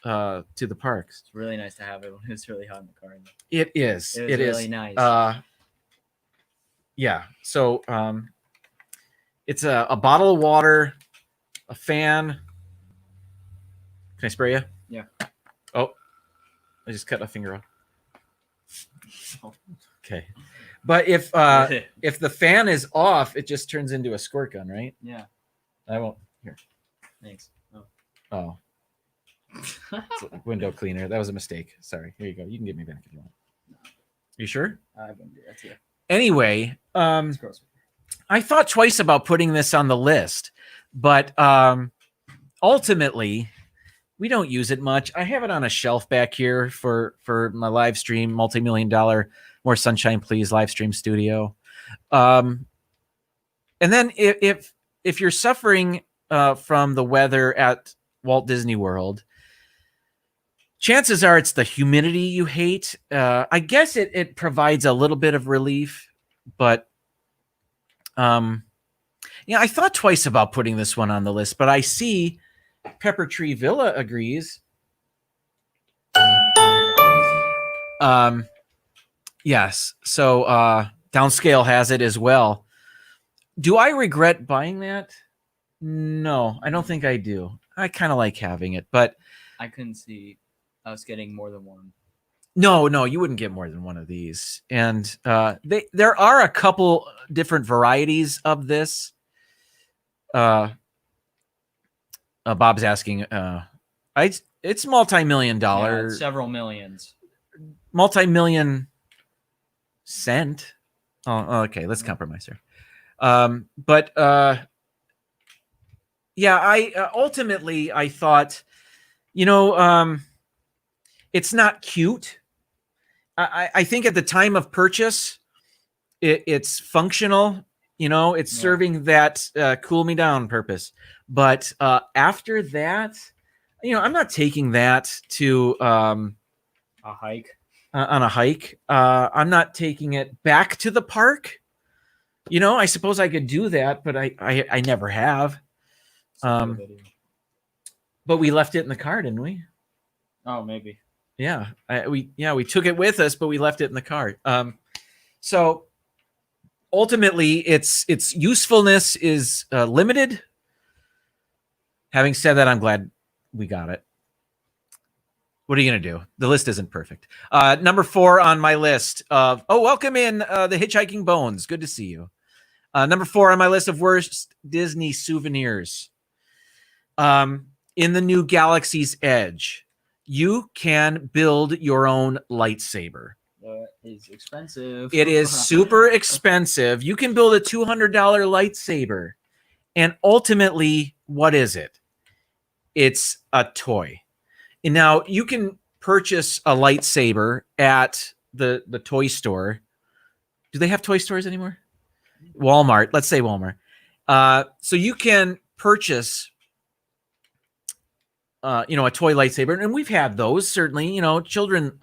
to the parks. It's really nice to have it when it's really hot in the car. It is. It is really nice. Yeah. So it's a bottle of water, a fan. Can I spray you? Yeah. Oh, I just cut my finger off. Okay. But if the fan is off, it just turns into a squirt gun, right? Yeah. I won't. Here. Thanks. Oh. It's a window cleaner. That was a mistake. Sorry. Here you go. You can give me back if you want. You sure? I wouldn't do that to you. Anyway, It's gross. I thought twice about putting this on the list, but ultimately, we don't use it much. I have it on a shelf back here for my live stream, multi-million-dollar More Sunshine Please live stream studio. And then if you're suffering from the weather at Walt Disney World, chances are it's the humidity you hate. I guess it provides a little bit of relief, but I thought twice about putting this one on the list, but I see Pepper Tree Villa agrees. Yes. So Downscale has it as well. Do I regret buying that? No, I don't think I do. I kind of like having it, but I couldn't see us getting more than one. No, you wouldn't get more than one of these. And there are a couple different varieties of this. Bob's asking, it's multi-million-dollar. Yeah, it's several millions. Multi-million cent. Oh, okay. Let's compromise here. But I ultimately I thought, it's not cute. I think at the time of purchase, it's functional. It's serving that cool me down purpose. But after that, I'm not taking that to a hike. On a hike. I'm not taking it back to the park. I suppose I could do that, but I never have. But we left it in the car, didn't we? Oh, maybe. Yeah, we took it with us, but we left it in the car. So ultimately, its usefulness is limited. Having said that, I'm glad we got it. What are you gonna do? The list isn't perfect. Number 4 on my list of welcome in the Hitchhiking Bones. Good to see you. Number 4 on my list of worst Disney souvenirs. In the new Galaxy's Edge, you can build your own lightsaber. It's expensive. It is super expensive. You can build a $200 lightsaber. And ultimately, what is it? It's a toy. And now you can purchase a lightsaber at the toy store. Do they have toy stores anymore? Walmart. Let's say Walmart. So you can purchase a toy lightsaber, and we've had those certainly. Children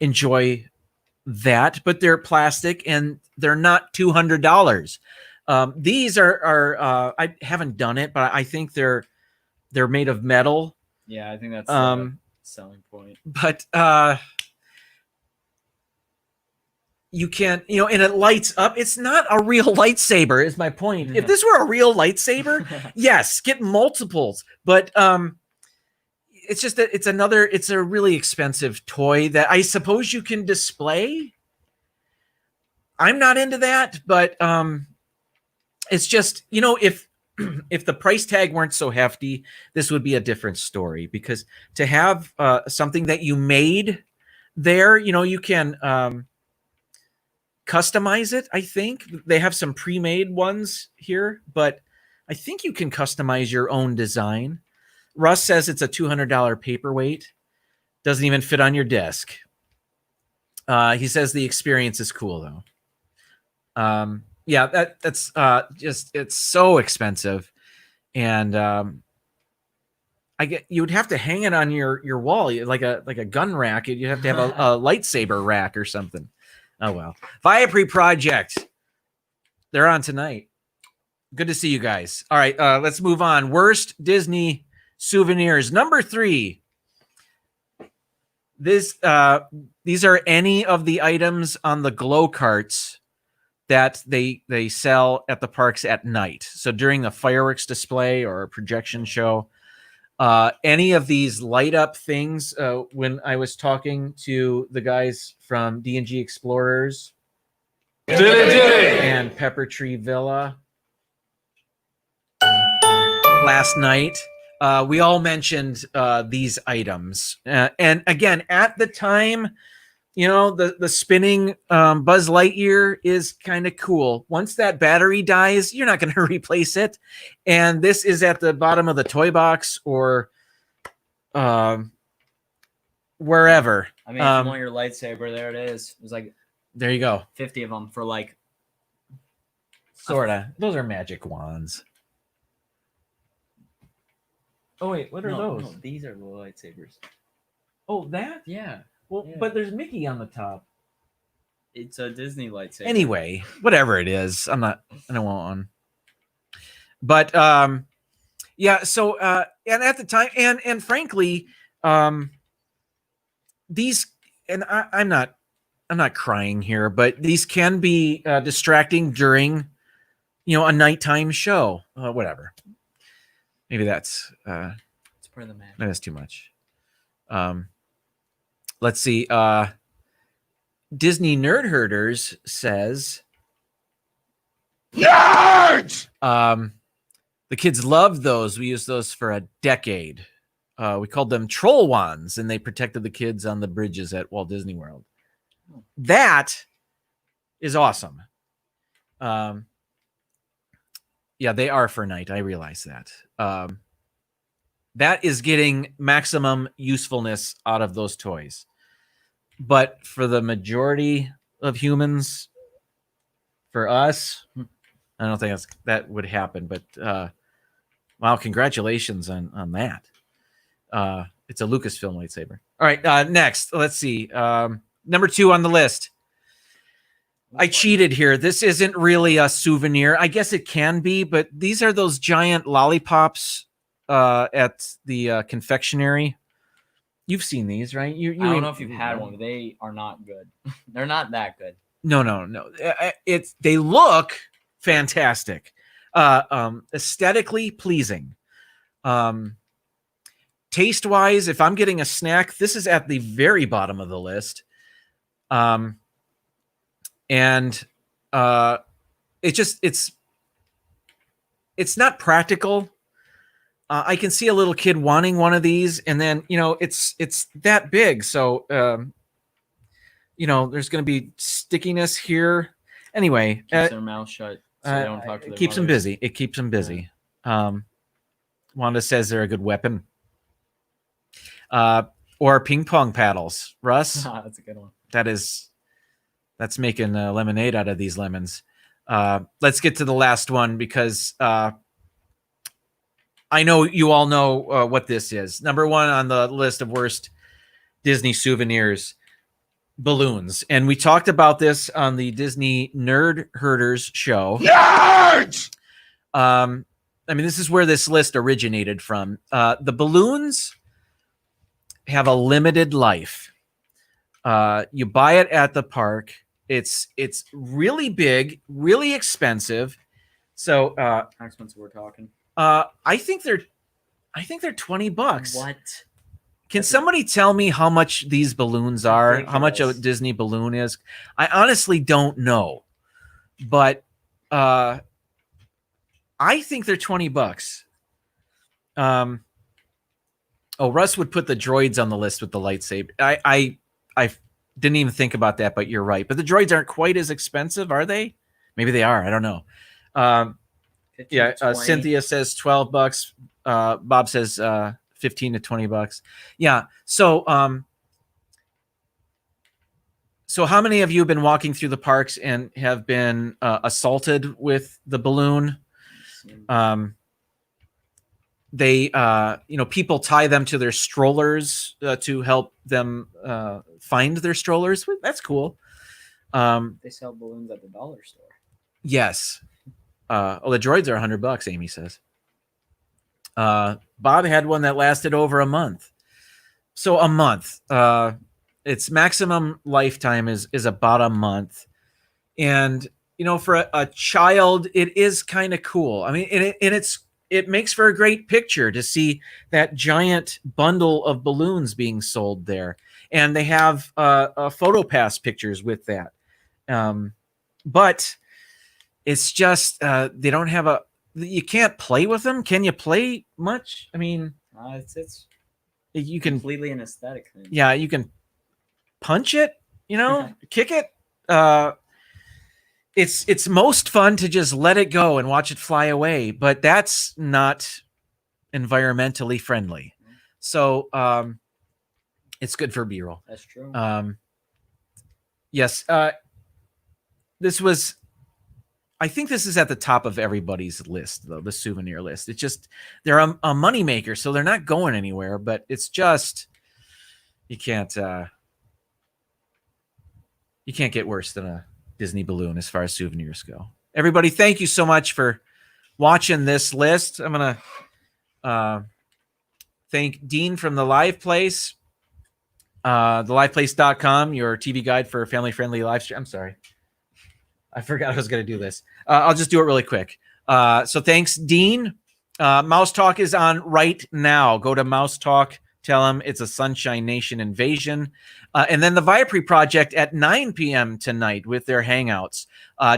enjoy that, but they're plastic and they're not $200. These are I haven't done it, but I think they're made of metal. Yeah, I think that's the selling point. But you can, and it lights up. It's not a real lightsaber, is my point. If this were a real lightsaber, yes, get multiples. But it's just that it's a really expensive toy that I suppose you can display. I'm not into that, but it's just, if the price tag weren't so hefty, this would be a different story, because to have something that you made there, you can customize it. I think they have some pre-made ones here, but I think you can customize your own design. Russ says it's a $200 paperweight. Doesn't even fit on your desk. He says the experience is cool though. Yeah, that's just, it's so expensive. And you would have to hang it on your wall, like a gun rack. You'd have to have a lightsaber rack or something. Oh well. Viapre Project. They're on tonight. Good to see you guys. All right, let's move on. Worst Disney souvenirs. Number 3. These are any of the items on the glow carts that they sell at the parks at night. So during the fireworks display or a projection show, any of these light up things. When I was talking to the guys from D&G Explorers and Pepper Tree Villa last night, we all mentioned these items. And again, at the time, the spinning Buzz Lightyear is kind of cool. Once that battery dies, you're not going to replace it. And this is at the bottom of the toy box or wherever. I mean, if you want your lightsaber, there it is. It's like, there you go. 50 of them for like. Sorta. Those are magic wands. Oh wait, what are those? No, these are the lightsabers. Oh, that? Yeah. Well, Yeah. but there's Mickey on the top. It's a Disney lightsaber. Anyway, whatever it is, I don't want one. But yeah. So and at the time, and frankly, these, and I'm not crying here, but these can be distracting during, a nighttime show. Whatever. Maybe that's It's part of the magic. that is too much. Let's see. Disney Nerd Herders says, Nerds! the kids loved those. We used those for a decade. We called them troll wands, and they protected the kids on the bridges at Walt Disney World. That is awesome. Yeah, they are for night. I realize that. That is getting maximum usefulness out of those toys. But for the majority of humans, for us, I don't think that would happen. But wow, congratulations on that. It's a Lucasfilm lightsaber. All right, next, let's see. Number 2 on the list. I cheated here. This isn't really a souvenir. I guess it can be, but these are those giant lollipops at the confectionery. You've seen these, right? I don't know if you've had one, but they are not good. They're not that good. No. They look fantastic. Aesthetically pleasing. Taste-wise, if I'm getting a snack, this is at the very bottom of the list. And it's not practical. I can see a little kid wanting one of these, and then it's that big, so there's going to be stickiness here. Anyway, Keeps their mouth shut, so they don't talk to their it keeps them mothers. busy. It keeps them busy. Wanda says they're a good weapon. Or ping pong paddles. Russ, That's a good one. that's making lemonade out of these lemons. Let's get to the last one, because I know you all know what this is. Number 1 on the list of worst Disney souvenirs, balloons. And we talked about this on the Disney Nerd Herders show. Nerds! I mean, this is where this list originated from. The balloons have a limited life. You buy it at the park. It's really big, really expensive. So How expensive we're talking? I think they're $20. What? Can somebody tell me how much these balloons are? How much a Ridiculous. Disney balloon is? I honestly don't know, but I think they're $20. Oh, Russ would put the droids on the list with the lightsaber. I didn't even think about that, but you're right. But the droids aren't quite as expensive, are they? Maybe they are. I don't know. 15 Yeah, to 20. Cynthia says $12. Bob says $15 to $20. Yeah. So how many of you have been walking through the parks and have been assaulted with the balloon? They people tie them to their strollers to help them find their strollers. That's cool. They sell balloons at the dollar store. Yes. The droids are $100, Amy says. Bob had one that lasted over a month. So a month. Its maximum lifetime is about a month. And, for a child, it is kind of cool. I mean, it makes for a great picture to see that giant bundle of balloons being sold there. And they have photo pass pictures with that. But it's just they don't have you can't play with them. Can you play much? I mean, It's you can completely an aesthetic thing. Yeah, you can punch it, kick it. It's most fun to just let it go and watch it fly away, but that's not environmentally friendly. So it's good for B-roll. That's true. Yes. I think this is at the top of everybody's list, though, the souvenir list. It's just, they're a moneymaker, so they're not going anywhere, but it's just, you can't get worse than a Disney balloon as far as souvenirs go. Everybody, thank you so much for watching this list. I'm going to thank Dean from The Live Place, theliveplace.com, your TV guide for family-friendly live stream. I'm sorry. I forgot I was going to do this. I'll just do it really quick. So thanks, Dean. Mouse Talk is on right now. Go to Mouse Talk. Tell them it's a Sunshine Nation invasion. And then the Viapre Project at 9 p.m. tonight with their hangouts.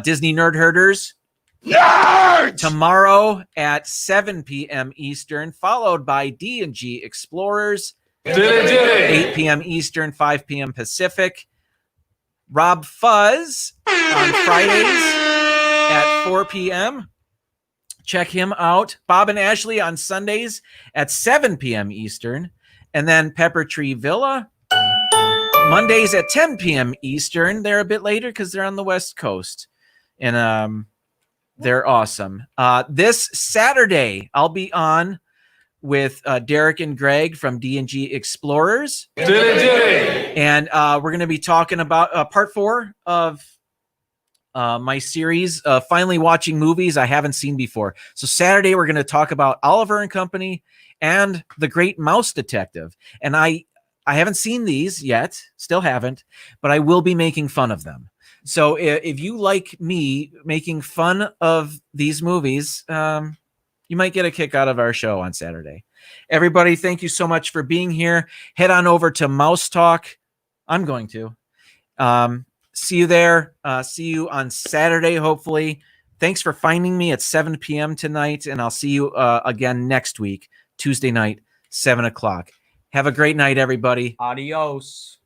Disney Nerd Herders Nerds! tomorrow at 7 p.m. Eastern, followed by D&G Explorers, 8 p.m. Eastern, 5 p.m. Pacific. Rob Fuzz on Fridays at 4 p.m. Check him out. Bob and Ashley on Sundays at 7 p.m. Eastern. And then Pepper Tree Villa Mondays at 10 p.m. Eastern. They're a bit later because they're on the West Coast. And they're awesome. This Saturday, I'll be on with Derek and Greg from D&G Explorers. And we're going to be talking about part 4 of my series, finally watching movies I haven't seen before. So Saturday, we're going to talk about Oliver and Company and The Great Mouse Detective. And I haven't seen these yet, still haven't, but I will be making fun of them. So if you like me making fun of these movies, you might get a kick out of our show on Saturday. Everybody, thank you so much for being here. Head on over to Mouse Talk. I'm going to. See you there. See you on Saturday, hopefully. Thanks for finding me at 7 p.m. tonight, and I'll see you again next week, Tuesday night, 7 o'clock. Have a great night, everybody. Adios.